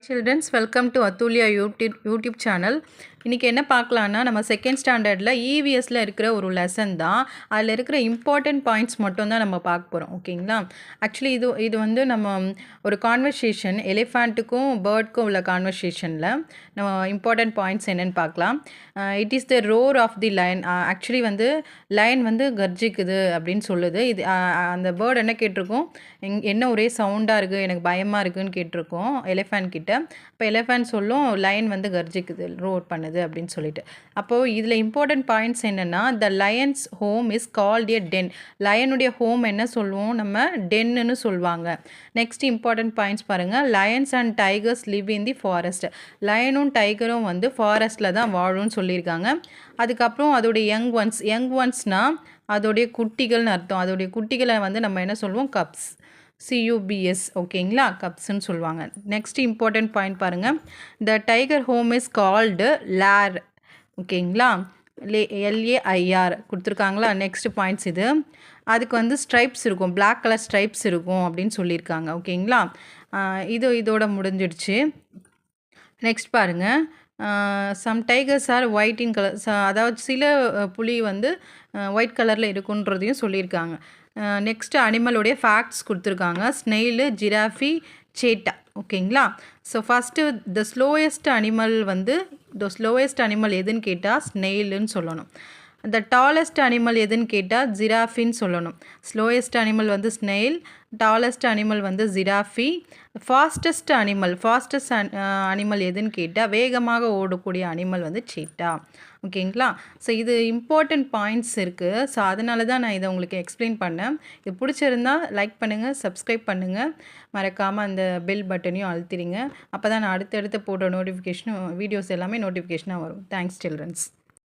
Children's, welcome to Atulya YouTube channel. இன்றைக்கி என்ன பார்க்கலான்னா நம்ம செகண்ட் ஸ்டாண்டர்டில் இவிஎஸ்சில் இருக்கிற ஒரு லெசன் தான். அதில் இருக்கிற இம்பார்ட்டண்ட் பாயிண்ட்ஸ் மட்டும் தான் நம்ம பார்க்க போகிறோம். ஓகேங்களா? ஆக்சுவலி இது வந்து நம்ம ஒரு கான்வர்சேஷன் எலிஃபண்ட்டுக்கும் பேர்ட்க்கும் உள்ள கான்வர்சேஷனில் நம்ம இம்பார்ட்டண்ட் பாயிண்ட்ஸ் என்னென்னு பார்க்கலாம். It is the roar of the lion. Actually வந்து லயன் வந்து கர்ஜிக்குது அப்படின்னு சொல்லுது. இது அந்த பேர்ட் என்ன கேட்டிருக்கோம், என்ன ஒரே சவுண்டாக இருக்குது, எனக்கு பயமாக இருக்குதுன்னு கேட்டிருக்கோம் எலிஃபண்ட் கிட்ட. இப்போ எலிஃபண்ட் சொல்லும் லயன் வந்து கர்ஜிக்குது, ரோர் பண்ணுது அப்படின்னு சொல்லிட்டு. அப்போது இதில் இம்பார்ட்டன்ட் பாயிண்ட்ஸ் என்னென்னா, the lion's home is called a den. லயனுடைய ஹோம் என்ன சொல்லுவோம் நம்ம, டென்னு சொல்லுவாங்க. நெக்ஸ்ட் இம்பார்ட்டன்ட் பாயிண்ட்ஸ் பாருங்கள். Lions and tigers live in the forest. லயனும் டைகரும் வந்து ஃபாரஸ்ட்டில் தான் வாழும்னு சொல்லியிருக்காங்க. அதுக்கப்புறம் அதோடைய யங் ஒன்ஸ்னால் அதோடைய குட்டிகள்னு அர்த்தம். அதோடைய குட்டிகளை வந்து நம்ம என்ன சொல்லுவோம், கப்ஸ், CUBS. ஓகேங்களா, கப்ஸ்ன்னு சொல்லுவாங்க. நெக்ஸ்ட் இம்பார்ட்டன்ட் பாயிண்ட் பாருங்கள். The tiger home is called lair. ஓகேங்களா, LAIR கொடுத்துருக்காங்களா. நெக்ஸ்ட் பாயிண்ட்ஸ் இது. அதுக்கு வந்து ஸ்ட்ரைப்ஸ் இருக்கும், பிளாக் கலர் ஸ்ட்ரைப்ஸ் இருக்கும் அப்படின்னு சொல்லியிருக்காங்க. ஓகேங்களா, இதோட முடிஞ்சிடுச்சு. நெக்ஸ்ட் பாருங்கள். Some tigers are white in colour. அதாவது சில புலி வந்து ஒயிட் கலரில் இருக்குன்றதையும் சொல்லியிருக்காங்க. நெக்ஸ்ட்டு அனிமலுடைய ஃபேக்ட்ஸ் கொடுத்துருக்காங்க. Snail, giraffe, cheetah. ஓகேங்களா. So first the slowest animal எதுன்னு கேட்டால் ஸ்னெயிலுன்னு சொல்லணும். த டாலஸ்ட் அனிமல் எதுன்னு கேட்டால் ஜிராஃபின்னு சொல்லணும். ஸ்லோயஸ்ட் அனிமல் வந்து ஸ்னெயில், டாலஸ்ட் அனிமல் வந்து ஜிராஃபி. ஃபாஸ்டஸ்ட் அனிமல் எதுன்னு கேட்டால் வேகமாக ஓடக்கூடிய அனிமல் வந்து சீட்டா. ஓகேங்களா. ஸோ இது இம்பார்ட்டண்ட் பாயிண்ட்ஸ் இருக்குது. ஸோ அதனால தான் நான் இதை உங்களுக்கு எக்ஸ்பிளைன் பண்ணேன். இது பிடிச்சிருந்தால் லைக் பண்ணுங்கள், சப்ஸ்கிரைப் பண்ணுங்கள், மறக்காமல் அந்த பெல் பட்டனையும் அழுத்திடுங்க. அப்போ தான் நான் அடுத்தடுத்து போடுற வீடியோஸ் எல்லாமே நோட்டிஃபிகேஷனாக வரும். Thanks children's.